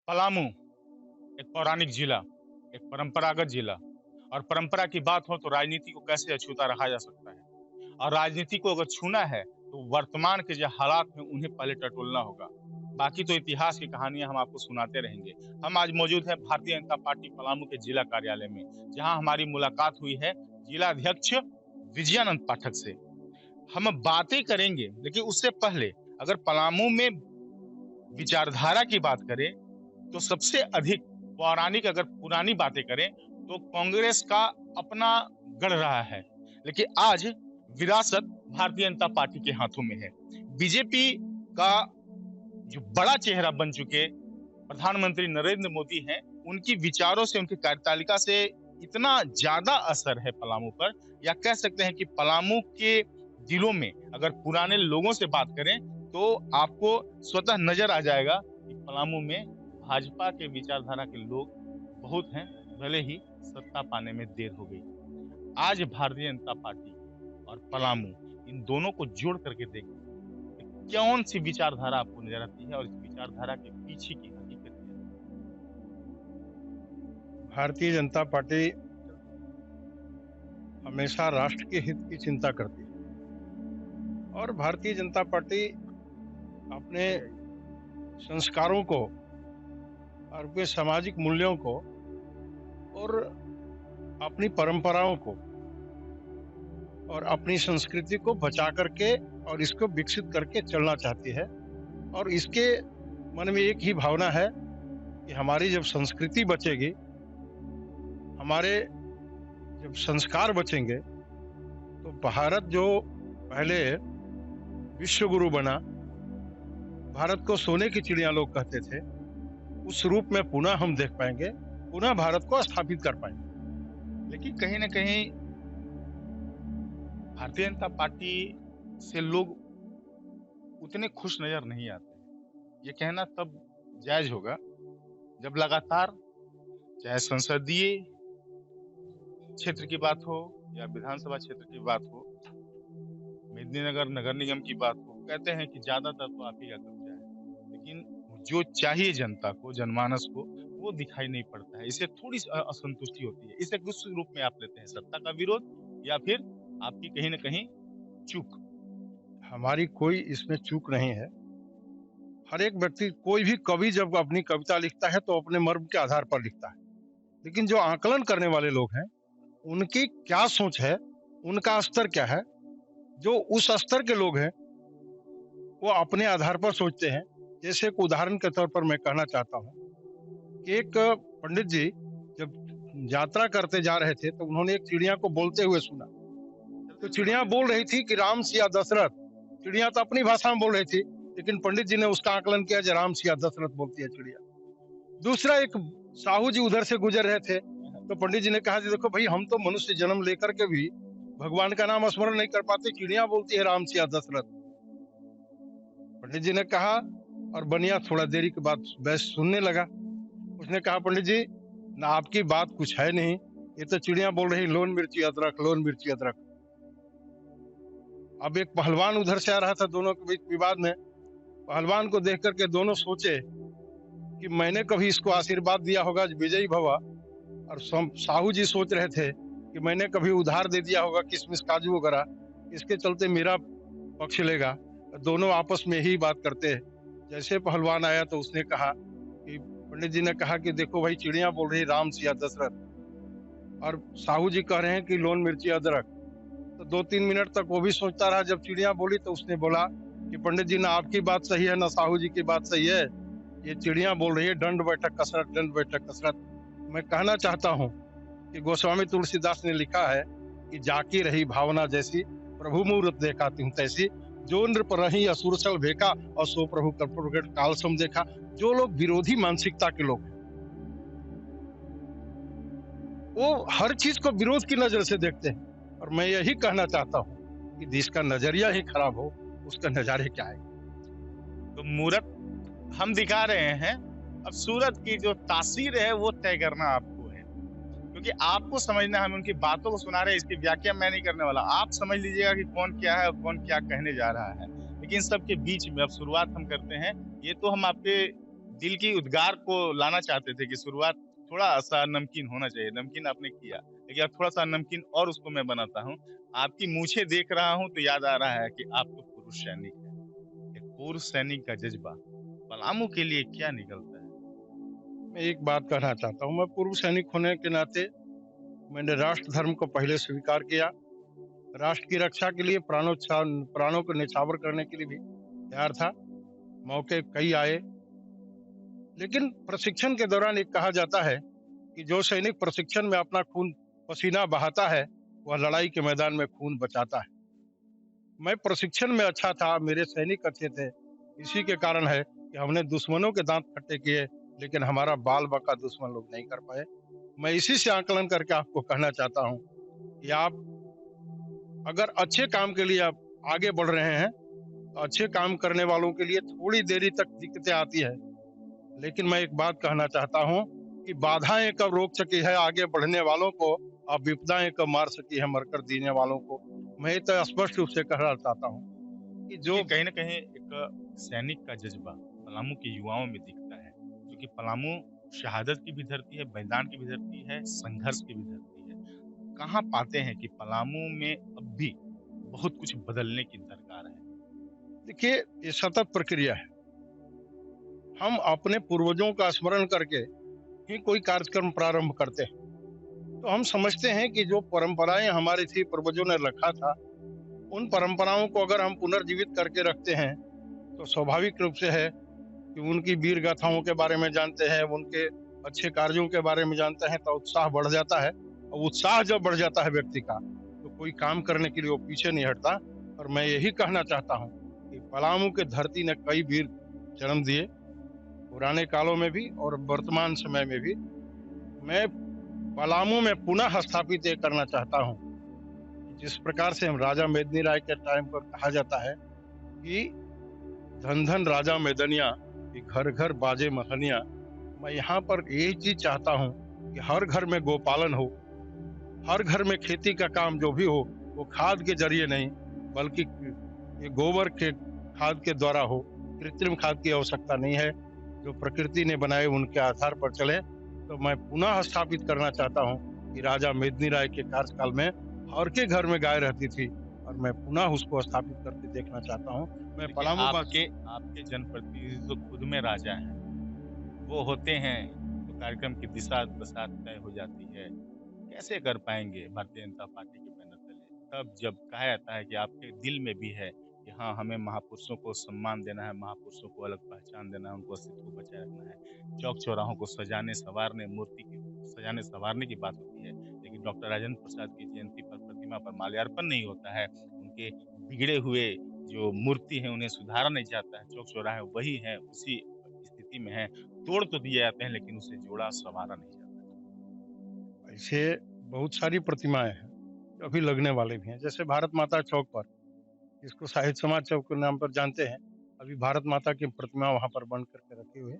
पलामू एक पौराणिक जिला, एक परंपरागत जिला और परंपरा की बात हो तो राजनीति को कैसे अछूता रखा जा सकता है। और राजनीति को अगर छूना है तो वर्तमान के जो हालात हैं उन्हें पहले टटोलना होगा। बाकी तो इतिहास की कहानियां हम आपको सुनाते रहेंगे। हम आज मौजूद हैं भारतीय जनता पार्टी पलामू के जिला कार्यालय में, जहां हमारी मुलाकात हुई है जिला अध्यक्ष विजयानंद पाठक से। हम बातें करेंगे, लेकिन उससे पहले अगर पलामू में विचारधारा की बात करें तो सबसे अधिक पौराणिक, अगर पुरानी बातें करें तो कांग्रेस का अपना गढ़ रहा है, लेकिन आज विरासत भारतीय जनता पार्टी के हाथों में है। बीजेपी का जो बड़ा चेहरा बन चुके प्रधानमंत्री नरेंद्र मोदी हैं, उनकी विचारों से, उनकी कार्यतालिका से इतना ज्यादा असर है पलामू पर, या कह सकते हैं कि पलामू के दिलों में अगर पुराने लोगों से बात करें तो आपको स्वतः नजर आ जाएगा कि पलामू में भाजपा के विचारधारा के लोग बहुत हैं, भले ही सत्ता पाने में देर हो गई। आज भारतीय जनता पार्टी और पलामू, इन दोनों को जोड़ करके देखें, कौन सी विचारधारा आपको नजर आती है और इस विचारधारा के पीछे की हकीकत क्या है? भारतीय जनता पार्टी हमेशा राष्ट्र के हित की चिंता करती है और भारतीय जनता पार्टी अपने संस्कारों को और अपने सामाजिक मूल्यों को और अपनी परंपराओं को और अपनी संस्कृति को बचा करके और इसको विकसित करके चलना चाहती है। और इसके मन में एक ही भावना है कि हमारी जब संस्कृति बचेगी, हमारे जब संस्कार बचेंगे, तो भारत जो पहले विश्व गुरु बना, भारत को सोने की चिड़िया लोग कहते थे, उस रूप में पुनः हम देख पाएंगे, पुनः भारत को स्थापित कर पाएंगे। लेकिन कहीं ना कहीं भारतीय जनता पार्टी से लोग उतने खुश नजर नहीं आते। ये कहना तब जायज होगा जब लगातार, चाहे संसदीय क्षेत्र की बात हो या विधानसभा क्षेत्र की बात हो, मेदिनीनगर नगर निगम की बात हो, कहते हैं कि ज्यादातर तो आप ही का कब्जा है, लेकिन जो चाहिए जनता को, जनमानस को, वो दिखाई नहीं पड़ता है। इसे थोड़ी सी असंतुष्टि होती है। इसे किस रूप में आप लेते हैं? सत्ता का विरोध या फिर आपकी कहीं ना कहीं चूक? हमारी कोई इसमें चूक नहीं है। हर एक व्यक्ति, कोई भी कवि जब अपनी कविता लिखता है तो अपने मर्म के आधार पर लिखता है, लेकिन जो आकलन करने वाले लोग हैं, उनकी क्या सोच है, उनका स्तर क्या है, जो उस स्तर के लोग हैं वो अपने आधार पर सोचते हैं। जैसे एक उदाहरण के तौर पर मैं कहना चाहता हूँ कि एक पंडित जी जब यात्रा करते जा रहे थे तो उन्होंने एक चिड़िया को बोलते हुए सुना। तो चिड़िया बोल रही थी कि राम सिया दशरथ। चिड़िया तो अपनी भाषा में बोल रही थी, लेकिन पंडित जी ने उसका आकलन किया कि राम सिया दशरथ बोलती है चिड़िया। दूसरा, एक साहू जी उधर से गुजर रहे थे, तो पंडित जी ने कहा कि देखो भाई, हम तो मनुष्य जन्म लेकर के भी भगवान का नाम स्मरण नहीं कर पाते, चिड़िया बोलती है राम सिया दशरथ। पंडित जी ने कहा, और बनिया थोड़ा देरी के बाद बहस सुनने लगा। उसने कहा, पंडित जी ना, आपकी बात कुछ है नहीं, ये तो चिड़िया बोल रही लोन मिर्ची अदरक, लोन मिर्ची अदरक। अब एक पहलवान उधर से आ रहा था, दोनों के बीच विवाद में। पहलवान को देख करके दोनों सोचे कि मैंने कभी इसको आशीर्वाद दिया होगा विजयी भवा, और साहू जी सोच रहे थे कि मैंने कभी उधार दे दिया होगा किशमिश काजू वगैरह, इसके चलते मेरा पक्ष लेगा। दोनों आपस में ही बात करते हैं। जैसे पहलवान आया तो उसने कहा कि पंडित जी ने कहा कि देखो भाई, चिड़िया बोल रही राम सिया दशरथ, और साहू जी कह रहे हैं कि लोन मिर्ची अदरक। तो 2-3 मिनट तक वो भी सोचता रहा। जब चिड़िया बोली तो उसने बोला कि पंडित जी, ना आपकी बात सही है ना साहू जी की बात सही है, ये चिड़िया बोल रही है दंड बैठक कसरत, दंड बैठक कसरत। मैं कहना चाहता हूँ कि गोस्वामी तुलसीदास ने लिखा है कि जाकी रही भावना जैसी, प्रभु मूर्त देखाती हूँ तैसी, जो नृप रही असुर सल भेका, और सो प्रभु कर्पूर काल सम देखा। जो लोग विरोधी मानसिकता के लोग हैं, वो हर चीज को विरोध की नजर से देखते हैं, और मैं यही कहना चाहता हूँ कि जिसका नजरिया ही खराब हो, उसका नजारे क्या है। तो मूरत हम दिखा रहे हैं, अब सूरत की जो तासीर है वो तय करना आपको है, क्योंकि आपको समझना, हम उनकी बातों को सुना रहे हैं, इसकी व्याख्या मैं नहीं करने वाला। आप समझ लीजिएगा कि कौन क्या है और कौन क्या कहने जा रहा है। लेकिन सबके बीच में अब शुरुआत हम करते हैं। ये तो हम आपके दिल की उद्गार को लाना चाहते थे कि शुरुआत थोड़ा-सा नमकीन होना चाहिए, नमकीन आपने किया। लेकिन अब थोड़ा-सा नमकीन और उसको मैं बनाता हूँ। आपकी मूंछें देख रहा हूँ तो याद आ रहा है कि आप तो पुरुष सैनिक हैं। एक पुरुष सैनिक का जज़्बा पलामू के लिए क्या निकलता है? मैं एक बात कहना चाहता हूँ, मैं पूर्व सैनिक होने के नाते मैंने राष्ट्र धर्म को पहले स्वीकार किया। राष्ट्र की रक्षा के लिए प्राणों को न्यौछावर करने के लिए भी तैयार था। मौके कई आए, लेकिन प्रशिक्षण के दौरान एक कहा जाता है कि जो सैनिक प्रशिक्षण में अपना खून पसीना बहाता है, वह लड़ाई के मैदान में खून बचाता है। मैं प्रशिक्षण में अच्छा था, मेरे सैनिक अच्छे थे। इसी के कारण है कि हमने दुश्मनों के दांत खट्टे किए, लेकिन हमारा बाल बाका दुश्मन लोग नहीं कर पाए। मैं इसी से आकलन करके आपको कहना चाहता हूँ कि आप अगर अच्छे काम के लिए आप आगे बढ़ रहे हैं, तो अच्छे काम करने वालों के लिए थोड़ी देरी तक दिक्कतें आती है। लेकिन मैं एक बात कहना चाहता हूँ कि बाधाएं कब रोक सकी है आगे बढ़ने वालों को, और विपदाएं कब मार सकी है मरकर जीने वालों को। मैं तो स्पष्ट रूप से कहना चाहता हूँ कि जो देखिए, कहीं न कहीं एक सैनिक का जज़्बा पलामू के युवाओं में दिखता है, क्योंकि पलामू शहादत की भी धरती है, बलिदान की भी धरती है, संघर्ष की भी धरती है। कहाँ पाते हैं कि पलामू में अब भी बहुत कुछ बदलने की दरकार है? देखिए, ये सतत प्रक्रिया है। हम अपने पूर्वजों का स्मरण करके ही कोई कार्यक्रम प्रारंभ करते हैं। तो हम समझते हैं कि जो परंपराएं हमारी थी, पूर्वजों ने रखा था, उन परंपराओं को अगर हम पुनर्जीवित करके रखते हैं, तो स्वाभाविक रूप से है कि उनकी वीर गाथाओं के बारे में जानते हैं, उनके अच्छे कार्यों के बारे में जानते हैं, तो उत्साह बढ़ जाता है। और उत्साह जब बढ़ जाता है व्यक्ति का, तो कोई काम करने के लिए वो पीछे नहीं हटता। और मैं यही कहना चाहता हूँ कि पलामू के धरती ने कई वीर जन्म दिए, पुराने कालों में भी और वर्तमान समय में भी। मैं पलामू में पुनः स्थापित ये करना चाहता हूँ कि जिस प्रकार से हम राजा मेदिनी राय के टाइम पर कहा जाता है कि धन धन राजा मैदनिया, कि घर घर बाजे महनिया। मैं यहाँ पर यही चीज चाहता हूँ कि हर घर में गोपालन हो, हर घर में खेती का काम जो भी हो, वो खाद के जरिए नहीं, बल्कि ये गोबर के खाद के द्वारा हो। कृत्रिम खाद की आवश्यकता नहीं है, जो प्रकृति ने बनाए उनके आधार पर चले। तो मैं पुनः स्थापित करना चाहता हूँ कि राजा मेदिनी राय के कार्यकाल में हर के घर में गाय रहती थी, और मैं पुनः उसको स्थापित करके देखना चाहता हूँ। मैं देखिए, पलामू आपके आपके जनप्रतिनिधि तो खुद में राजा हैं। वो होते हैं तो कार्यक्रम की दिशा दशा तय हो जाती है। कैसे कर पाएँगे भारतीय जनता पार्टी के बैनर तले? तब जब कहा जाता है कि आपके दिल में भी है कि हाँ, हमें महापुरुषों को सम्मान देना है, महापुरुषों को अलग पहचान देना है, उनको अस्तित्व को बचाए रखना है। चौक-चौराहों को सजाने-सँवारने, मूर्ति की सजाने-सँवारने की बात होती है, लेकिन डॉक्टर राजेंद्र प्रसाद की जयंती पर प्रतिमा पर माल्यार्पण नहीं होता है। उनके बिगड़े हुए जो मूर्ति है, उन्हें सुधारा नहीं जाता है। चौक-चौराहे वही हैं, उसी स्थिति में हैं। तोड़ तो दिए जाते हैं, लेकिन उसे जोड़ा-सँवारा नहीं जाता है। ऐसे बहुत सारी प्रतिमाएं हैं जो अभी लगने वाले भी हैं। जैसे भारत माता चौक पर, जिसको साहित्य समाज चौक के नाम पर जानते हैं, अभी भारत माता की प्रतिमा वहां पर बन करके रखी हुई है।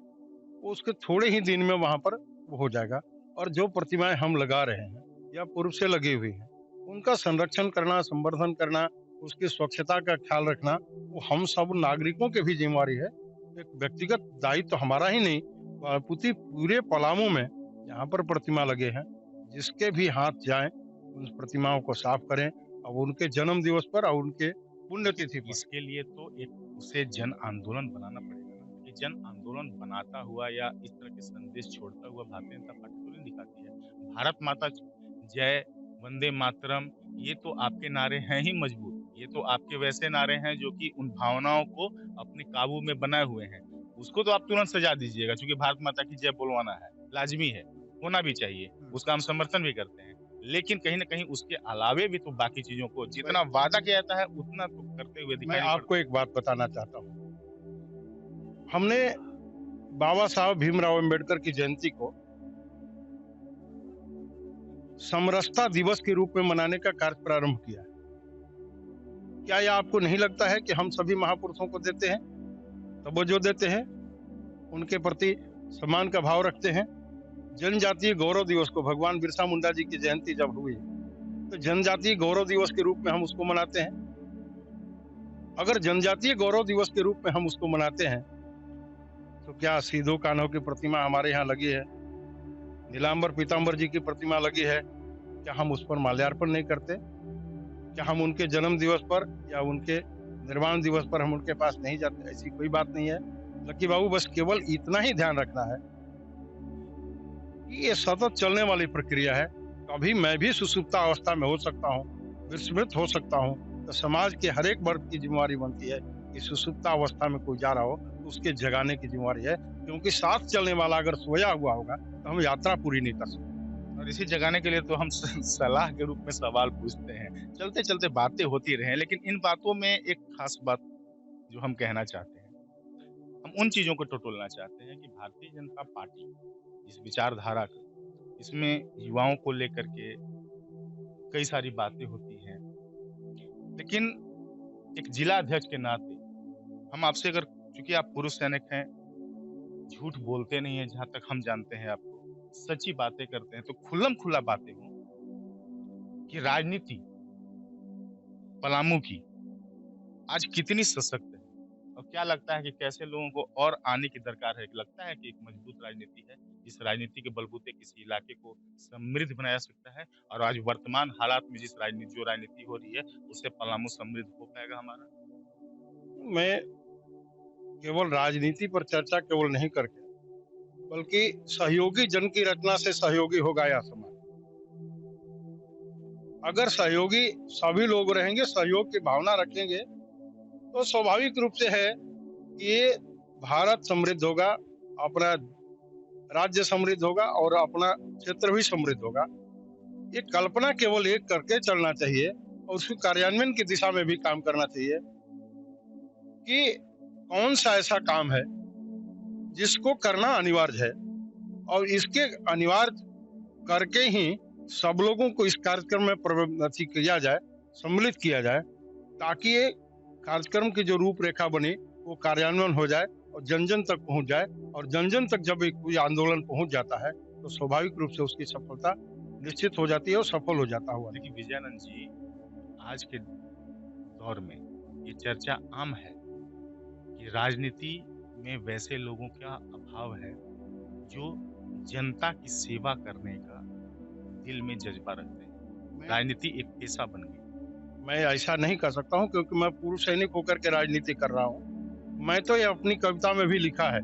वो उसके थोड़े ही दिन में वहां पर वो हो जाएगा। और जो प्रतिमाएं हम लगा रहे हैं या पूर्व से लगी हुई हैं, उनका संरक्षण करना, संवर्धन करना, उसकी स्वच्छता का ख्याल रखना, वो हम सब नागरिकों की भी जिम्मेवारी है। एक व्यक्तिगत दायित्व तो हमारा ही नहीं, पूरे पलामू में जहाँ पर प्रतिमा लगे हैं, जिसके भी हाथ जाए, उन प्रतिमाओं को साफ करें, और उनके जन्म दिवस पर और उनके लेकिन पुण्यतिथि पर। इसके लिए तो एक उसे जन आंदोलन बनाना पड़ेगा ना। ये जन आंदोलन बनाता हुआ या इस तरह के संदेश छोड़ता हुआ भारतीय जनता पार्टी तो नहीं दिखाती है। भारत माता जय, वंदे मातरम, ये तो आपके नारे हैं ही मजबूत। ये तो आपके वैसे नारे हैं जो कि उन भावनाओं को अपने काबू में बनाए हुए हैं। उसको तो आप तुरंत सजा दीजिएगा, क्योंकि भारत माता की जय बुलवाना है, लाज़मी है, होना भी चाहिए। उसका हम समर्थन भी करते हैं। लेकिन कहीं न कहीं उसके अलावे भी तो बाकी चीज़ों को जितना वादा किया जाता है, उतना तो करते हुए मैं दिखाई नहीं आपको पड़ता। एक बात बताना चाहता हूँ। हमने बाबा साहब भीमराव अम्बेडकर की जयंती को समरसता दिवस के रूप में मनाने का कार्य प्रारंभ किया है। क्या यह आपको नहीं लगता है कि हम सभी महापुरुषों को देते हैं, तवज्जो देते हैं, उनके प्रति सम्मान का भाव रखते हैं? जनजातीय गौरव दिवस को, भगवान बिरसा मुंडा जी की जयंती जब हुई, तो जनजातीय गौरव दिवस के रूप में हम उसको मनाते हैं। अगर जनजातीय गौरव दिवस के रूप में हम उसको मनाते हैं, तो क्या सीधो कान्हो की प्रतिमा हमारे यहाँ लगी है, नीलांबर पीताम्बर जी की प्रतिमा लगी है, क्या हम उस पर माल्यार्पण नहीं करते? क्या हम उनके जन्म दिवस पर या उनके निर्वाण दिवस पर हम उनके पास नहीं जाते? ऐसी कोई बात नहीं है लकी बाबू। बस केवल इतना ही ध्यान रखना है कि ये सतत चलने वाली प्रक्रिया है। कभी मैं भी सुसुप्ता अवस्था में हो सकता हूँ, विस्मृत हो सकता हूँ। तो समाज के हर एक वर्ग की जिम्मेवारी बनती है कि सुसुप्ता अवस्था में कोई जा रहा हो तो उसके जगाने की जिम्मेवारी है, क्योंकि साथ चलने वाला अगर सोया हुआ होगा तो हम यात्रा पूरी नहीं कर सकते। और इसी जगाने के लिए तो हम सलाह के रूप में सवाल पूछते हैं। चलते चलते बातें होती रहे, लेकिन इन बातों में एक खास बात जो हम कहना चाहते हैं, हम उन चीजों को टटोलना चाहते हैं कि भारतीय जनता पार्टी इस विचारधारा का, इसमें युवाओं को लेकर के कई सारी बातें होती हैं, लेकिन एक जिला अध्यक्ष के नाते हम आपसे, अगर चूंकि आप पुरुष सैनिक हैं, झूठ बोलते नहीं है, जहां तक हम जानते हैं आपको, सच्ची बातें करते हैं, तो खुल्लम खुल्ला बातें हों कि राजनीति पलामू की आज कितनी सशक्त है, और क्या लगता है कि कैसे लोगों को और आने की दरकार है? लगता है कि एक मजबूत राजनीति है, जिस राजनीति के बलबूते किसी इलाके को समृद्ध बनाया जा सकता है, और आज वर्तमान हालात में जो राजनीति हो रही है, उससे पलामू समृद्ध हो पाएगा हमारा? मैं केवल राजनीति पर चर्चा केवल नहीं करके, बल्कि सहयोगी जन की रचना से सहयोगी होगा यह समाज। अगर सहयोगी सभी लोग रहेंगे, सहयोग की भावना रखेंगे, तो स्वाभाविक रूप से है कि ये भारत समृद्ध होगा, अपना राज्य समृद्ध होगा और अपना क्षेत्र भी समृद्ध होगा। ये कल्पना केवल एक करके चलना चाहिए और उसके कार्यान्वयन की दिशा में भी काम करना चाहिए कि कौन सा ऐसा काम है जिसको करना अनिवार्य है, और इसके अनिवार्य करके ही सब लोगों को इस कार्यक्रम में किया जाए, सम्मिलित किया जाए, ताकि ये कार्यक्रम की जो रूपरेखा बनी वो कार्यान्वयन हो जाए और जन जन तक पहुंच जाए। और जन जन तक जब कोई आंदोलन पहुंच जाता है तो स्वाभाविक रूप से उसकी सफलता निश्चित हो जाती है और सफल हो जाता हुआ। देखिए विजयानंद जी, आज के दौर में ये चर्चा आम है कि राजनीति में वैसे लोगों का अभाव है जो जनता की सेवा करने का दिल में जज्बा रखते हैं। राजनीति एक पेशा बन गई। मैं ऐसा नहीं कर सकता हूं, क्योंकि मैं पूर्व सैनिक होकर के राजनीति कर रहा हूं। मैं तो ये अपनी कविता में भी लिखा है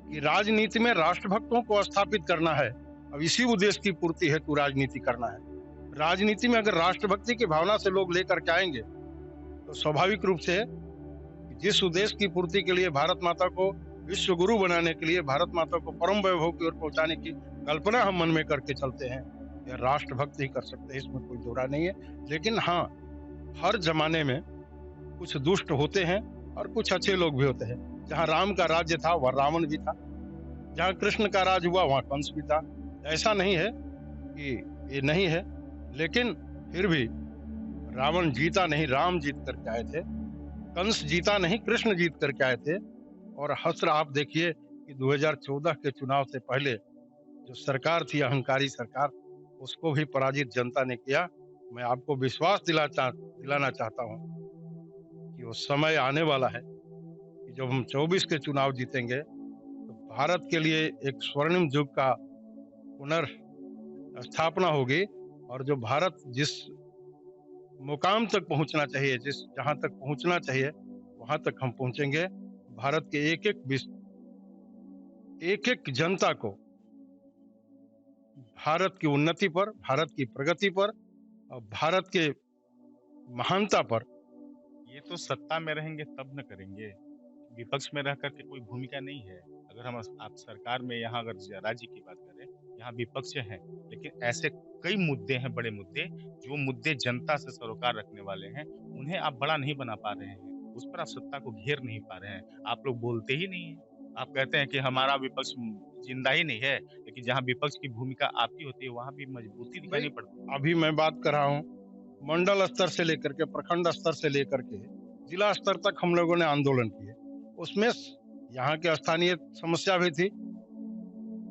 कि राजनीति में राष्ट्रभक्तों को स्थापित करना है, अब इसी उद्देश्य की पूर्ति हेतु राजनीति करना है। राजनीति में अगर राष्ट्रभक्ति की भावना से लोग लेकर के आएंगे तो स्वाभाविक रूप से जिस उद्देश्य की पूर्ति के लिए, भारत माता को विश्व गुरु बनाने के लिए, भारत माता को परम वैभव की ओर पहुंचाने की कल्पना हम मन में करके चलते हैं, यह राष्ट्रभक्त ही कर सकते हैं, इसमें कोई दोहरा नहीं है। लेकिन हाँ, हर जमाने में कुछ दुष्ट होते हैं और कुछ अच्छे लोग भी होते हैं। जहाँ राम का राज्य था वह रावण भी था, जहाँ कृष्ण का राज हुआ वहाँ कंस भी था। ऐसा नहीं है कि ये नहीं है, लेकिन फिर भी रावण जीता नहीं, राम जीत करके आए थे। कंस जीता नहीं, कृष्ण जीत करके आए थे। और हस्र आप देखिए कि 2014 के चुनाव से पहले जो सरकार थी, अहंकारी सरकार, उसको भी पराजित जनता ने किया। मैं आपको विश्वास दिलाना चाहता हूँ कि वो समय आने वाला है कि जब हम 24 के चुनाव जीतेंगे तो भारत के लिए एक स्वर्णिम युग का पुनर्स्थापना होगी, और जो भारत जिस मुकाम तक पहुंचना चाहिए, जहां तक पहुंचना चाहिए वहां तक हम पहुंचेंगे। भारत के एक एक जनता को भारत की उन्नति पर, भारत की प्रगति पर और भारत के महानता पर। ये तो सत्ता में रहेंगे तब न करेंगे, विपक्ष में रह करके कोई भूमिका नहीं है। अगर हम आप सरकार में, यहाँ अगर राज्य की बात करें, यहाँ विपक्ष है, लेकिन ऐसे कई मुद्दे हैं, बड़े मुद्दे, जो मुद्दे जनता से सरोकार रखने वाले हैं, उन्हें आप बड़ा नहीं बना पा रहे हैं, उस पर आप सत्ता को घेर नहीं पा रहे हैं। आप लोग बोलते ही नहीं है। आप कहते हैं कि हमारा विपक्ष जिंदा ही नहीं है, लेकिन जहाँ विपक्ष की भूमिका आपकी होती है वहां भी मजबूती दिखानी पड़ती है। अभी मैं बात कर रहा हूँ मंडल स्तर से लेकर के, प्रखंड स्तर से लेकर के जिला स्तर तक हम लोगों ने आंदोलन किए। उसमें यहाँ की स्थानीय समस्या भी थी,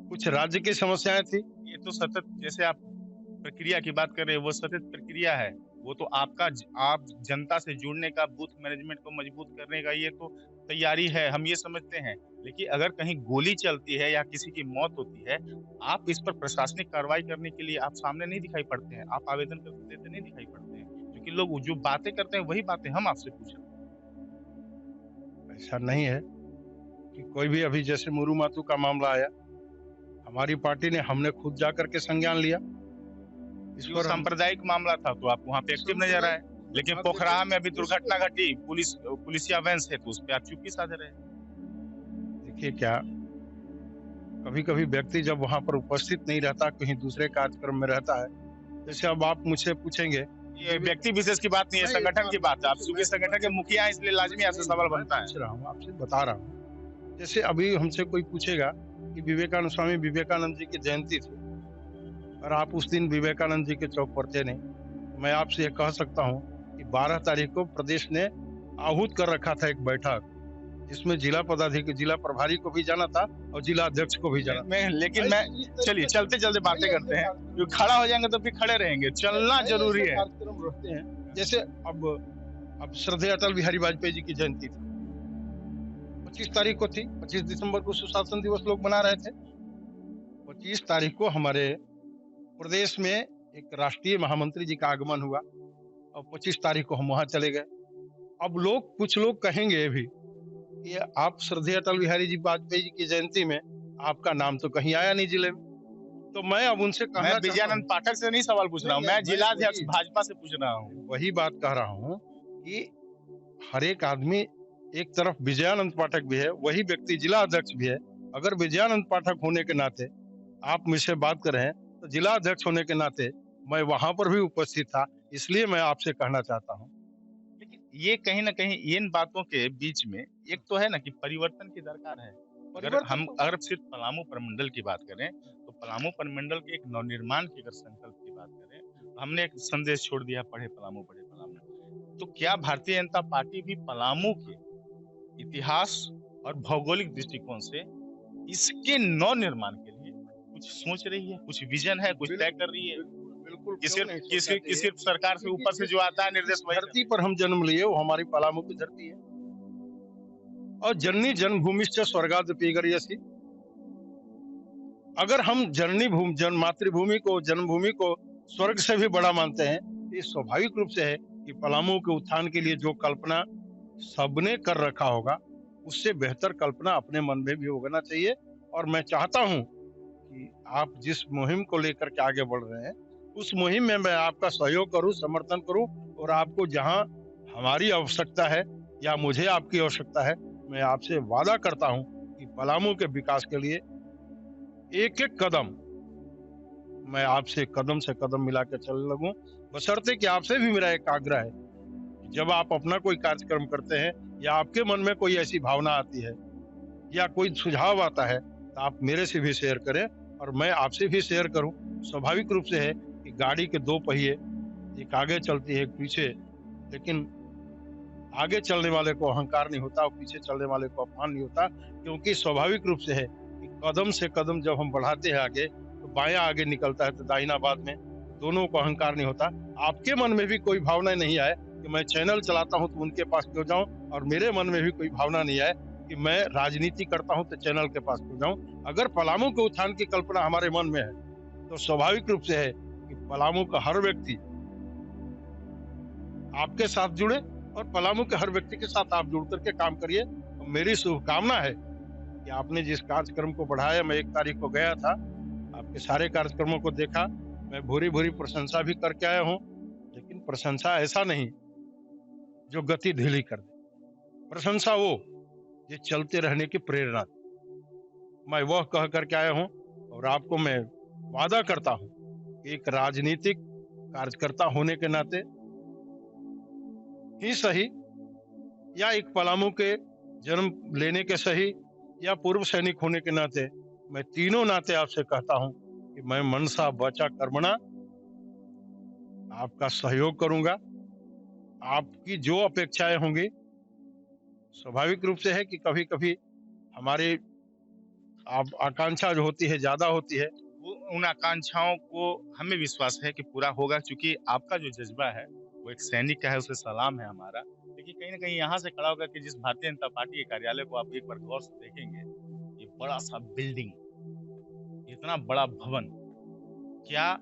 कुछ राज्य की समस्याएं थी। ये तो सतत, जैसे आप प्रक्रिया की बात कर रहे हैं, वो सतत प्रक्रिया है। वो तो आपका आप जनता से जुड़ने का, बूथ मैनेजमेंट को मजबूत करने का ये तो तैयारी है, हम ये समझते हैं। लेकिन अगर कहीं गोली चलती है या किसी की मौत होती है, आप इस पर प्रशासनिक कार्रवाई करने के लिए आप सामने नहीं दिखाई पड़ते हैं, आप आवेदन करते देते नहीं दिखाई पड़ते हैं, क्योंकि लोग जो बातें करते हैं वही बातें हम आपसे पूछ रहे हैं। ऐसा नहीं है कि कोई भी, अभी जैसे मुरु मातू का मामला आया, हमारी पार्टी ने, हमने खुद जाकर के संज्ञान लिया इस जो पर। हम सांप्रदायिक मामला था तो आप वहाँ पे एक्टिव नजर आए, लेकिन पोखराहा में अभी दुर्घटना घटी, पुलिसिया वैन से, तो उस पे आप चुप्पी साधे रहे। देखिए क्या, कभी कभी व्यक्ति जब वहां पर उपस्थित नहीं रहता, कहीं दूसरे कार्यक्रम में रहता है, जैसे अब आप मुझसे पूछेंगे, ये व्यक्ति विशेष की बात नहीं है, संगठन की बात है। आप चूंकि संगठन के मुखिया हैं, इसलिए लाजमी आपसे सवाल बनता है। पूछ रहा हूँ, आपसे बता रहा हूँ। जैसे अभी हमसे कोई पूछेगा कि विवेकानंद, स्वामी विवेकानंद जी की जयंती थी और आप उस दिन विवेकानंद जी के चौक पर थे नहीं, मैं आपसे ये कह सकता हूँ कि 12 तारीख को प्रदेश ने आहूत कर रखा था एक बैठक, जिसमें जिला पदाधिकारी, जिला प्रभारी को भी जाना था और जिला अध्यक्ष को भी जाना था। लेकिन मैं, चलिए चलते चलते बातें करते हैं, जो खड़ा हो जाएंगे तो फिर खड़े रहेंगे, चलना जरूरी है। कार्यक्रम रखते हैं, जैसे अब श्रद्धेय अटल बिहारी वाजपेयी जी की जयंती थी, 25 तारीख को थी, 25 दिसंबर को सुशासन दिवस लोग मना रहे थे। 25 तारीख को हमारे प्रदेश में एक राष्ट्रीय महामंत्री जी का आगमन हुआ और 25 तारीख को हम वहां चले गए। अब लोग, कुछ लोग कहेंगे भी कि आप श्रद्धेय अटल बिहारी जी वाजपेयी जी की जयंती में आपका नाम तो कहीं आया नहीं जिले में। तो मैं अब उनसे कहना, मैं विजयानंद पाठक से नहीं सवाल पूछ रहा हूँ, मैं जिलाध्यक्ष भाजपा से पूछ रहा हूँ। वही बात कह रहा हूँ कि हर एक आदमी, एक तरफ विजयानंद पाठक भी है, वही व्यक्ति जिला अध्यक्ष भी है। अगर विजयानंद पाठक होने के नाते आप मुझसे बात कर रहे हैं, तो जिला अध्यक्ष होने के नाते मैं वहां पर भी उपस्थित था, इसलिए मैं आपसे कहना चाहता हूँ। लेकिन ये कहीं ना कहीं इन बातों के बीच में एक तो है ना कि परिवर्तन की दरकार है। अगर सिर्फ पलामू प्रमंडल की बात करें, तो पलामू प्रमंडल के एक नवनिर्माण की अगर संकल्प की बात करें, तो हमने एक संदेश छोड़ दिया, पढ़े पलामू पढ़े पलामू। तो क्या भारतीय जनता पार्टी भी पलामू के इतिहास और भौगोलिक दृष्टिकोण से इसके नवनिर्माण के लिए कुछ सोच रही है, कुछ विजन है, कुछ तय कर रही है? बिल्कुल, कि सिर्फ सरकार से ऊपर से जो आता है निर्देश वही धरती पर हम जन्म लिए, वो हमारी पलामू की धरती है। और जननी जन्मभूमिश्च स्वर्गादपि गरीयसी। अगर हम मातृभूमि को, जन्मभूमि को स्वर्ग से भी बड़ा मानते हैं, ये स्वाभाविक रूप से है कि पलामू के उत्थान के लिए जो कल्पना सबने कर रखा होगा, उससे बेहतर कल्पना अपने मन में भी होना चाहिए। और मैं चाहता हूं कि आप जिस मुहिम को लेकर के आगे बढ़ रहे हैं, उस मुहिम में मैं आपका सहयोग करूं, समर्थन करूं, और आपको जहां हमारी आवश्यकता है या मुझे आपकी आवश्यकता है, मैं आपसे वादा करता हूं कि पलामू के विकास के लिए एक एक कदम मैं आपसे कदम से कदम मिला के चलने लगूं। बशर्ते कि आपसे भी मेरा एक आग्रह है, जब आप अपना कोई कार्यक्रम करते हैं या आपके मन में कोई ऐसी भावना आती है या कोई सुझाव आता है, तो आप मेरे से भी शेयर करें और मैं आपसे भी शेयर करूं। स्वाभाविक रूप से है कि गाड़ी के दो पहिए, एक आगे चलती है एक पीछे, लेकिन आगे चलने वाले को अहंकार नहीं होता और पीछे चलने वाले को अपमान नहीं होता, क्योंकि स्वाभाविक रूप से है कि कदम से कदम जब हम बढ़ाते हैं आगे, तो बायां आगे निकलता है तो दाहिना बाद में, दोनों को अहंकार नहीं होता। आपके मन में भी कोई भावना नहीं आए कि मैं चैनल चलाता हूं तो उनके पास क्यों जाऊं, और मेरे मन में भी कोई भावना नहीं आए कि मैं राजनीति करता हूं तो चैनल के पास क्यों जाऊं। अगर पलामू के उत्थान की कल्पना हमारे मन में है, तो स्वाभाविक रूप से है कि पलामू का हर व्यक्ति आपके साथ जुड़े और पलामू के हर व्यक्ति के साथ आप जुड़ करके काम करिए। मेरी शुभकामना है कि आपने जिस कार्यक्रम को बढ़ाया, मैं 1 तारीख को गया था, आपके सारे कार्यक्रमों को देखा, मैं भूरी भूरी प्रशंसा भी करके आया हूँ, लेकिन प्रशंसा ऐसा नहीं जो गति ढीली कर दे। प्रशंसा वो ये चलते रहने की प्रेरणा दे। मैं वह कह करके आया हूँ और आपको मैं वादा करता हूँ कि एक राजनीतिक कार्यकर्ता होने के नाते ही सही, या एक पलामू के जन्म लेने के सही, या पूर्व सैनिक होने के नाते, मैं तीनों नाते आपसे कहता हूं कि मैं मनसा वाचा कर्मणा आपका सहयोग करूंगा। आपकी जो अपेक्षाएं होंगी, स्वाभाविक रूप से है कि कभी कभी हमारी आकांक्षा जो होती है ज्यादा होती है, उन आकांक्षाओं को हमें विश्वास है कि पूरा होगा, क्योंकि आपका जो जज्बा है वो एक सैनिक का है, उसे सलाम है हमारा। लेकिन कहीं न कहीं यहाँ से खड़ा होकर के जिस भारतीय जनता पार्टी के कार्यालय को आप एक बार गौर से देखेंगे, ये बड़ा-सा बिल्डिंग, इतना बड़ा भवन, क्या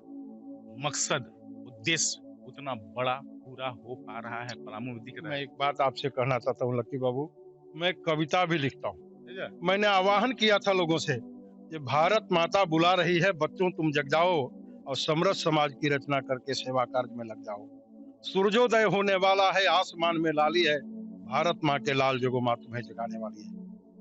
मकसद, उद्देश्य उतना बड़ा पूरा हो पा रहा है, पलामू में दिख रहा मैं है। एक बात आपसे कहना चाहता हूँ लक्की बाबू, मैं कविता भी लिखता हूँ। ठीक है? मैंने आह्वान किया था लोगों से कि भारत माता बुला रही है, बच्चों तुम जग जाओ और समरस समाज की रचना करके सेवा कार्य में लग जाओ। सूर्योदय होने वाला है, आसमान में लाली है, भारत माँ के लाल जोगो माँ तुम्हें जगाने वाली है।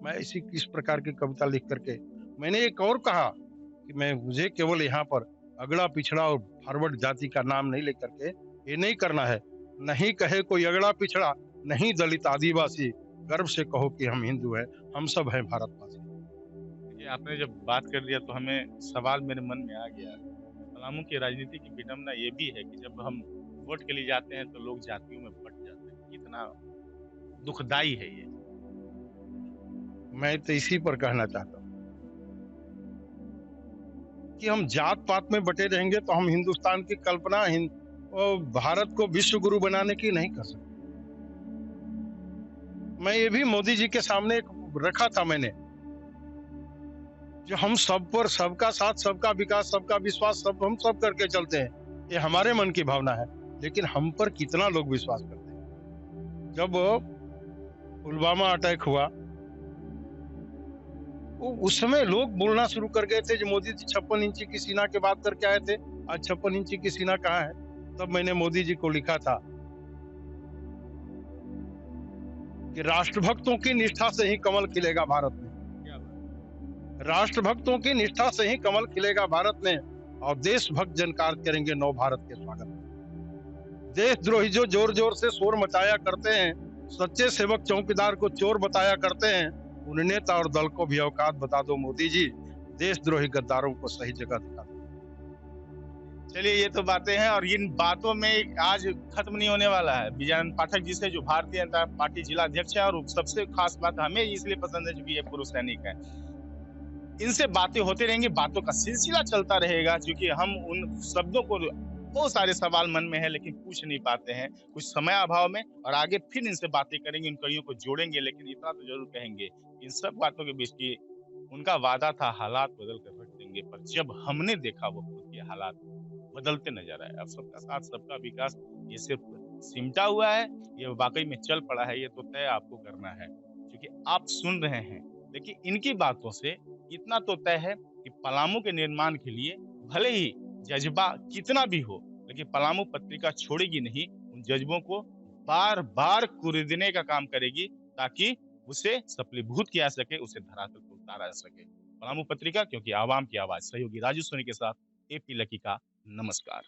मैं इस प्रकार की कविता लिख करके मैंने एक और कहा कि मैं मुझे केवल यहाँ पर अगड़ा पिछड़ा और फॉरवर्ड जाति का नाम नहीं लेकर के ये नहीं करना है। नहीं कहे कोई अगड़ा पिछड़ा, नहीं दलित आदिवासी, गर्व से कहो कि हम हिंदू हैं, हम सब हैं भारतवासी। देखिए, आपने जब बात कर दिया तो हमें सवाल मेरे मन में आ गया। पलामू की राजनीति की विडंबना ये भी है कि जब हम वोट के लिए जाते हैं तो लोग जातियों में बँट जाते हैं। कितना दुखदाई है ये। मैं तो इसी पर कहना चाहता हूँ कि हम जात पात में बटे रहेंगे तो हम हिंदुस्तान की कल्पना भारत को विश्व गुरु बनाने की नहीं कर सकते। मैं ये भी मोदी जी के सामने रखा था मैंने, जो हम सब पर सबका साथ, सबका विकास, सबका विश्वास, सब हम सब करके चलते हैं, ये हमारे मन की भावना है। लेकिन हम पर कितना लोग विश्वास करते हैं? जब पुलवामा अटैक हुआ, उस समय लोग बोलना शुरू कर गए थे जो मोदी जी 56 इंची की सीना की बात करके आए थे, आज 56 इंची की सीना कहाँ है? तब मैंने मोदी जी को लिखा था कि राष्ट्रभक्तों की निष्ठा से ही कमल खिलेगा भारत में। क्या बात। राष्ट्रभक्तों की निष्ठा से ही कमल खिलेगा भारत में और देशभक्त जन कार्य करेंगे नव भारत के स्वागत में। देशद्रोही जो जोर जोर से शोर मचाया करते हैं, सच्चे सेवक चौकीदार को चोर बताया करते हैं, उन नेता और दल को भी औकात बता दो मोदी जी, देशद्रोही गद्दारों को सही जगह दिखा दो। चलिए, ये तो बातें हैं और इन बातों में आज खत्म नहीं होने वाला है। विजयानंद पाठक जी से, जो भारतीय जनता पार्टी जिला अध्यक्ष है, और सबसे खास बात हमें इसलिए पसंद है क्योंकि ये पूर्व सैनिक है। इनसे बातें होती रहेंगी, बातों का सिलसिला चलता रहेगा, क्योंकि हम उन शब्दों को, बहुत सारे सवाल मन में है लेकिन पूछ नहीं पाते हैं कुछ समय अभाव में, और आगे फिर इनसे बातें करेंगे, इन कड़ियों को जोड़ेंगे। लेकिन इतना तो जरूर कहेंगे, इन सब बातों के बीच की उनका वादा था हालात बदल कर रख देंगे, पर जब हमने देखा वो खुद के हालात बदलते नजर आए। अब सबका साथ, सबका विकास ये सिर्फ सिमटा हुआ है, ये वाकई में चल पड़ा है, ये तो तय आपको करना है, क्योंकि आप सुन रहे हैं। लेकिन इनकी बातों से इतना तो तय है कि पलामू के निर्माण के लिए भले ही जज्बा कितना भी हो, लेकिन पलामू पत्रिका छोड़ेगी नहीं, उन जज्बों को बार बार कुरेदने का काम करेगी, ताकि उसे सफलीभूत किया जा सके, उसे धरातल पर उतारा जा सके। पलामू पत्रिका, क्योंकि आवाम की आवाज। सहयोगी राजू सोनी के साथ एपी लकी का नमस्कार।